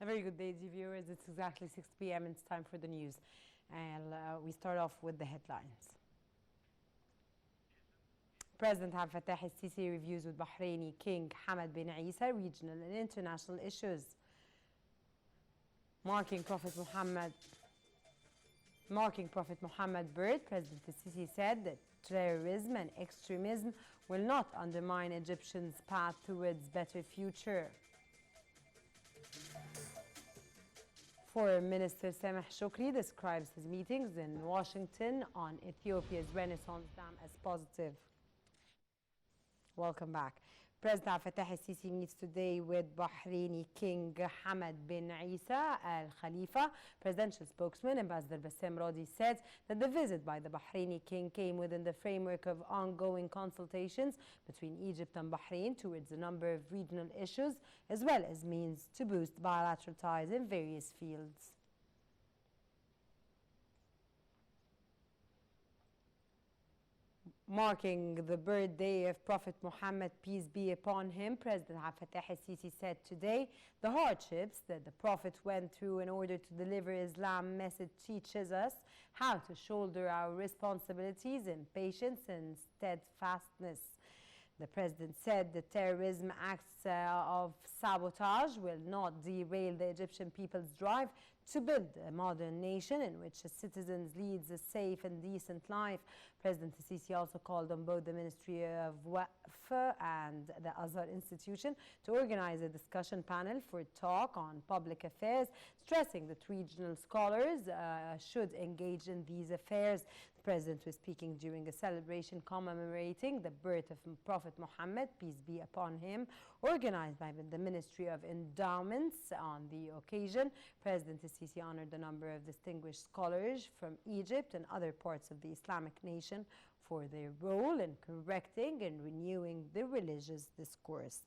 very good day, dear viewers. It's exactly 6 p.m. It's time for the news. And we start off with the headlines. President Althanya al-Sisi reviews with Bahraini King Hamad bin Isa regional and international issues. Marking Prophet Muhammad birth, President al-Sisi said that terrorism and extremism will not undermine Egyptians' path towards better future. Foreign Minister Sameh Shoukry describes his meetings in Washington on Ethiopia's Renaissance Dam as positive. Welcome back. President Althanya al-Sisi meets today with Bahraini King Hamad bin Isa Al Khalifa. Presidential spokesman Ambassador Bassem Radi said that the visit by the Bahraini King came within the framework of ongoing consultations between Egypt and Bahrain towards a number of regional issues, as well as means to boost bilateral ties in various fields. Marking the birthday of Prophet Muhammad, peace be upon him, President Althanya al-Sisi said today, the hardships that the Prophet went through in order to deliver Islam's message teaches us how to shoulder our responsibilities in patience and steadfastness. The President said the terrorism acts of sabotage will not derail the Egyptian people's drive to build a modern nation in which its citizens lead a safe and decent life. President al-Sisi also called on both the Ministry of Waqf and the Azhar Institution to organize a discussion panel for talk on public affairs, stressing that regional scholars should engage in these affairs. The President was speaking during a celebration commemorating the birth of Prophet Muhammad, peace be upon him, organized by the Ministry of Endowments. On the occasion, President al-Sisi honored a number of distinguished scholars from Egypt and other parts of the Islamic nation for their role in correcting and renewing the religious discourse.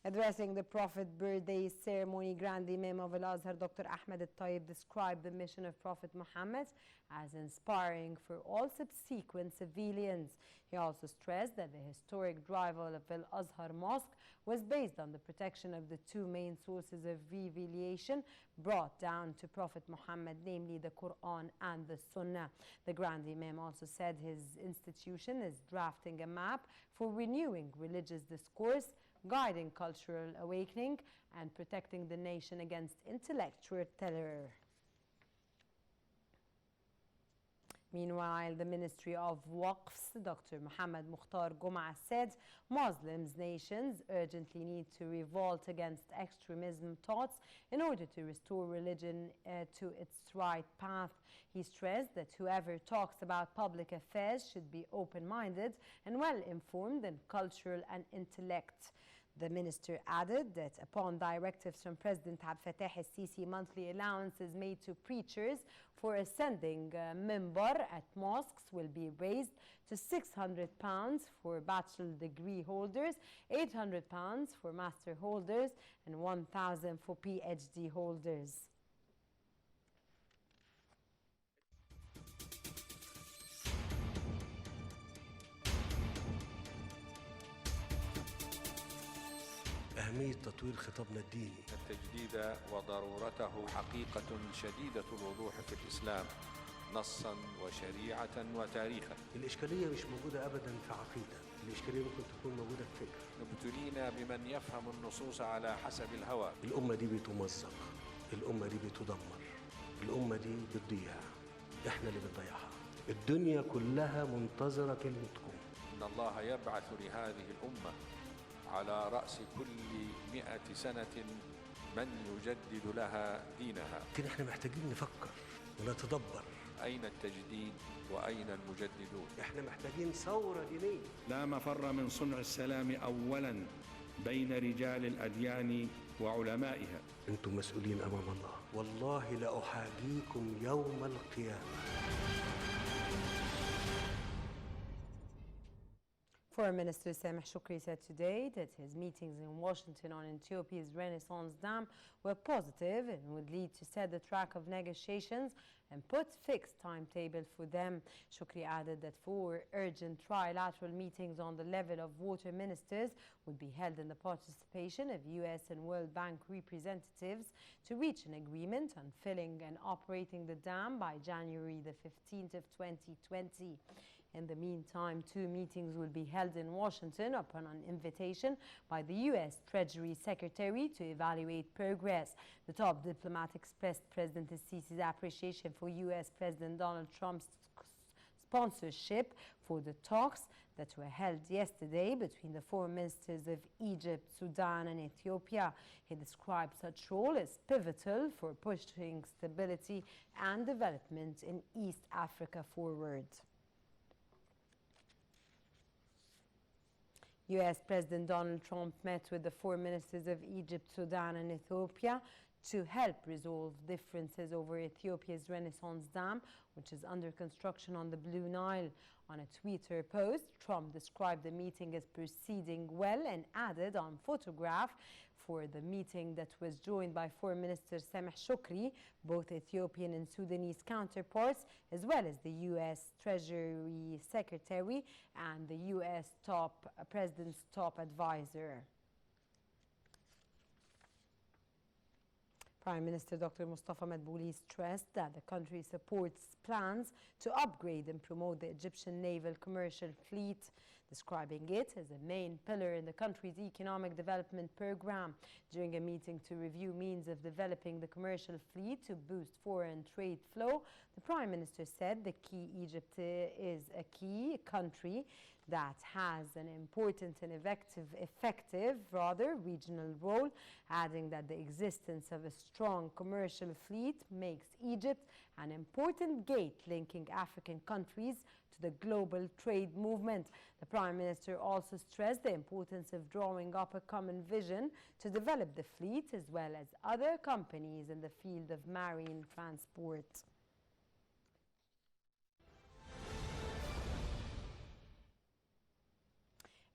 Addressing the Prophet birthday ceremony, Grand Imam of Al-Azhar, Dr. Ahmed al-Tayyib, described the mission of Prophet Muhammad as inspiring for all subsequent civilians. He also stressed that the historic revival of Al-Azhar Mosque was based on the protection of the two main sources of revelation brought down to Prophet Muhammad, namely the Quran and the Sunnah. The Grand Imam also said his institution is drafting a map for renewing religious discourse, guiding cultural awakening, and protecting the nation against intellectual terror. Meanwhile, the Ministry of Waqfs, Dr. Muhammad Mukhtar Gum'a, said Muslims nations urgently need to revolt against extremism thoughts in order to restore religion to its right path. He stressed that whoever talks about public affairs should be open-minded and well-informed in cultural and intellect. The minister added that upon directives from President Althanya al-Sisi, monthly allowances made to preachers for ascending minbar at mosques will be raised to £600 for bachelor degree holders, £800 for master holders, and £1,000 for PhD holders. أهمية تطوير خطابنا الديني. التجديد وضرورته حقيقة شديدة الوضوح في الإسلام نصا وشريعة وتاريخا. الإشكالية مش موجودة أبدا في عقيدة، الإشكالية ممكن تكون موجودة في فكر. ابتلينا بمن يفهم النصوص على حسب الهوى. الأمة دي بتمزق، الأمة دي بتدمر، الأمة دي بتضيع، إحنا اللي بنضيعها. الدنيا كلها منتظرة كلمتكم. إن الله يبعث لهذه الأمة على رأس كل 100 سنة من يجدد لها دينها. لكن احنا محتاجين نفكر ونتدبر. أين التجديد وأين المجددون؟ احنا محتاجين ثورة دينية. لا مفر من صنع السلام أولا بين رجال الأديان وعلمائها. انتم مسؤولين أمام الله، والله لأحاجيكم يوم القيامة. Foreign Minister Sameh Shoukry said today that his meetings in Washington on Ethiopia's Renaissance Dam were positive and would lead to set the track of negotiations and put fixed timetable for them. Shoukry added that 4 urgent trilateral meetings on the level of water ministers would be held in the participation of US and World Bank representatives to reach an agreement on filling and operating the dam by January the 15th of 2020. In the meantime, 2 meetings will be held in Washington upon an invitation by the U.S. Treasury Secretary to evaluate progress. The top diplomat expressed President Sisi's appreciation for U.S. President Donald Trump's sponsorship for the talks that were held yesterday between the foreign ministers of Egypt, Sudan and Ethiopia. He described such role as pivotal for pushing stability and development in East Africa forward. U.S. President Donald Trump met with the foreign ministers of Egypt, Sudan and Ethiopia to help resolve differences over Ethiopia's Renaissance Dam, which is under construction on the Blue Nile. On a Twitter post, Trump described the meeting as proceeding well and added on photograph for the meeting that was joined by Foreign Minister Sameh Shoukry, both Ethiopian and Sudanese counterparts, as well as the U.S. Treasury Secretary and the U.S. President's top advisor. Prime Minister Dr. Mustafa Madbouli stressed that the country supports plans to upgrade and promote the Egyptian naval commercial fleet, describing it as a main pillar in the country's economic development program. During a meeting to review means of developing the commercial fleet to boost foreign trade flow, the Prime Minister said Egypt is a key country that has an important and effective regional role, adding that the existence of a strong commercial fleet makes Egypt an important gate linking African countries to the global trade movement. The Prime Minister also stressed the importance of drawing up a common vision to develop the fleet as well as other companies in the field of marine transport.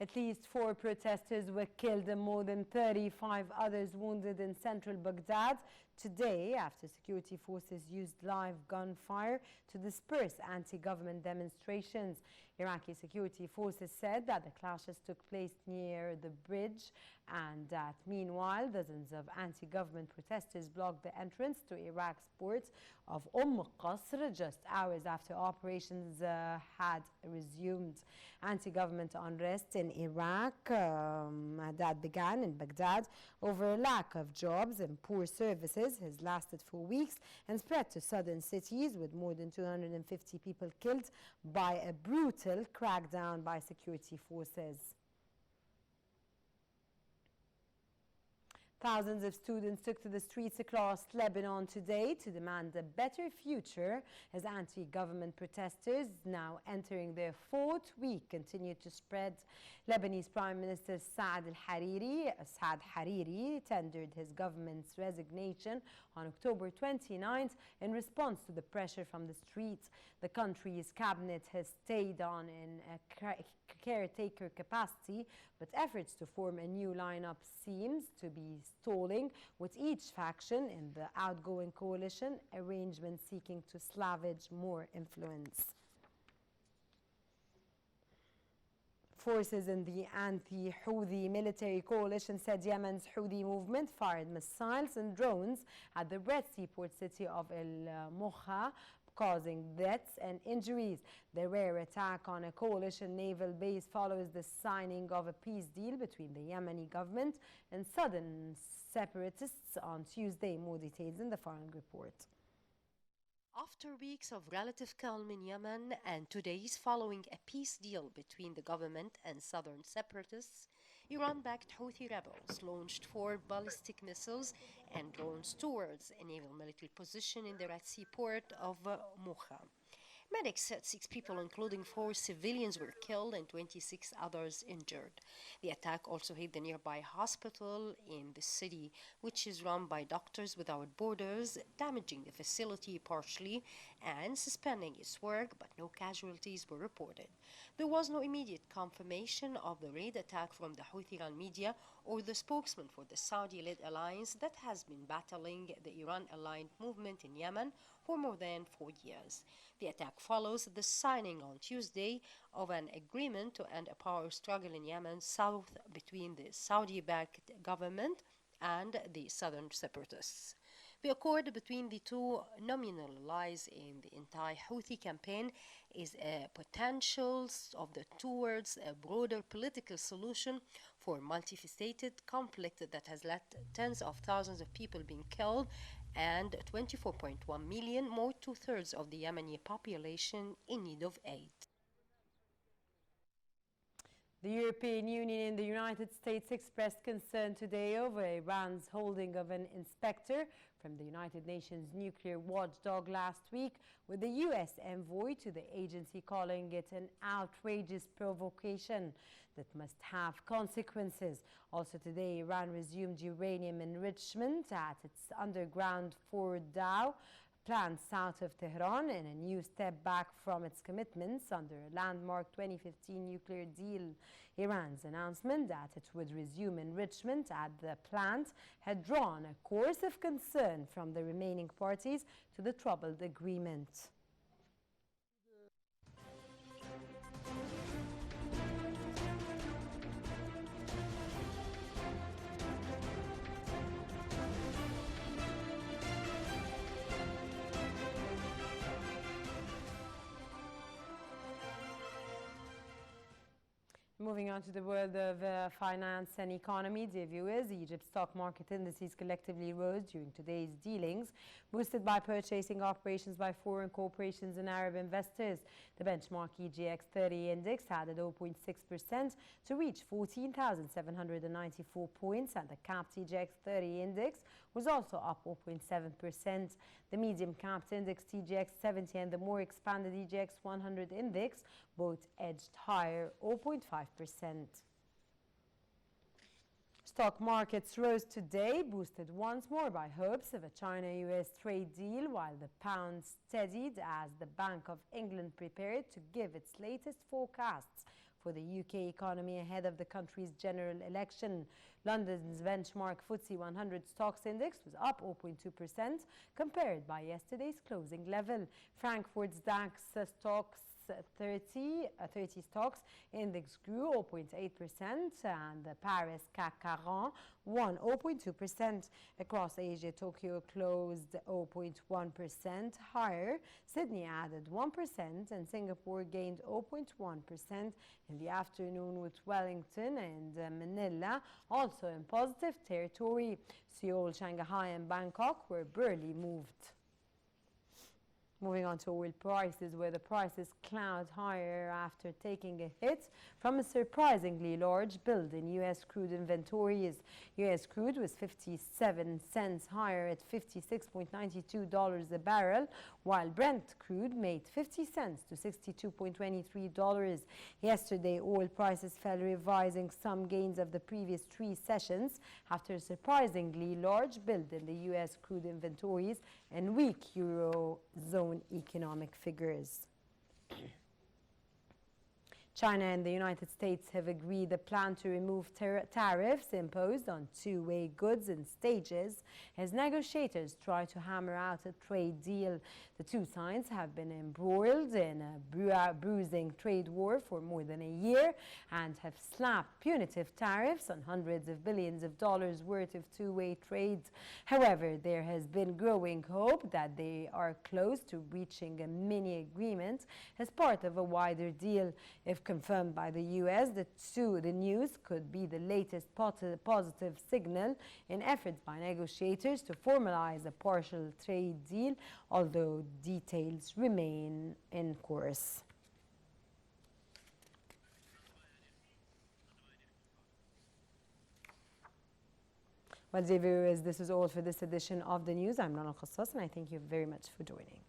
At least 4 protesters were killed and more than 35 others wounded in central Baghdad today after security forces used live gunfire to disperse anti-government demonstrations. Iraqi security forces said that the clashes took place near the bridge and that meanwhile dozens of anti-government protesters blocked the entrance to Iraq's port of Qasr just hours after operations had resumed. Anti-government unrest in Iraq that began in Baghdad over a lack of jobs and poor services has lasted for weeks and spread to southern cities, with more than 250 people killed by a brutal crackdown by security forces. Thousands of students took to the streets across Lebanon today to demand a better future as anti-government protesters, now entering their 4th week, continue to spread. Lebanese Prime Minister Saad Hariri tendered his government's resignation on October 29th in response to the pressure from the streets. The country's cabinet has stayed on in a caretaker capacity, but efforts to form a new lineup seems to be stalling, with each faction in the outgoing coalition arrangement seeking to salvage more influence. Forces in the anti-Houthi military coalition said Yemen's Houthi movement fired missiles and drones at the Red Sea port city of El Mocha, causing deaths and injuries. The rare attack on a coalition naval base follows the signing of a peace deal between the Yemeni government and southern separatists on Tuesday. More details in the following report. After weeks of relative calm in Yemen and 2 days following a peace deal between the government and southern separatists, Iran-backed Houthi rebels launched 4 ballistic missiles and drones towards a naval military position in the Red Sea port of Mocha. Medics said 6 people, including 4 civilians, were killed and 26 others injured. The attack also hit the nearby hospital in the city, which is run by Doctors Without Borders, damaging the facility partially and suspending its work, but no casualties were reported. There was no immediate confirmation of the raid attack from the Houthi-run media or the spokesman for the Saudi-led alliance that has been battling the Iran-aligned movement in Yemen for more than 4 years. The attack follows the signing on Tuesday of an agreement to end a power struggle in Yemen south between the Saudi-backed government and the southern separatists. The accord between the two nominal allies in the anti-Houthi campaign is a potential towards a broader political solution for multifaceted conflict that has led tens of thousands of people being killed and 24.1 million, more 2/3 of the Yemeni population, in need of aid. The European Union and the United States expressed concern today over Iran's holding of an inspector from the United Nations nuclear watchdog last week, with the U.S. envoy to the agency calling it an outrageous provocation that must have consequences. Also today, Iran resumed uranium enrichment at its underground Fordow plant south of Tehran in a new step back from its commitments under a landmark 2015 nuclear deal. Iran's announcement that it would resume enrichment at the plant had drawn a chorus of concern from the remaining parties to the troubled agreement. Moving on to the world of finance and economy, dear viewers, Egypt's stock market indices collectively rose during today's dealings, boosted by purchasing operations by foreign corporations and Arab investors. The benchmark EGX 30 index added 0.6% to reach 14,794 points, and the capped EGX 30 index was also up 0.7%. The medium capped index TGX 70 and the more expanded EGX 100 index both edged higher 0.5%. Stock markets rose today, boosted once more by hopes of a China-US trade deal, while the pound steadied as the Bank of England prepared to give its latest forecasts for the UK economy ahead of the country's general election. London's benchmark FTSE 100 stocks index was up 0.2% compared by yesterday's closing level. Frankfurt's DAX stocks 30 stocks index grew 0.8%, and the Paris CAC 40 won 0.2%. Across Asia, Tokyo closed 0.1% higher, Sydney added 1%, and Singapore gained 0.1% in the afternoon, with Wellington and Manila also in positive territory. Seoul, Shanghai and Bangkok were barely moved. Moving on to oil prices, where the prices climbed higher after taking a hit from a surprisingly large build in U.S. crude inventories. U.S. crude was 57 cents higher at $56.92 a barrel, while Brent crude made 50 cents to $62.23. Yesterday, oil prices fell, revising some gains of the previous 3 sessions after a surprisingly large build in the U.S. crude inventories and weak Eurozone economic figures. China and the United States have agreed a plan to remove tariffs imposed on two-way goods in stages as negotiators try to hammer out a trade deal. The two sides have been embroiled in a bruising trade war for more than a year and have slapped punitive tariffs on hundreds of billions of dollars worth of two-way trade. However, there has been growing hope that they are close to reaching a mini agreement as part of a wider deal. If confirmed by the U.S., the news could be the latest positive signal in efforts by negotiators to formalize a partial trade deal, although details remain in course. Well, dear viewers, this is all for this edition of the news. I'm Rana Khassas, and I thank you very much for joining.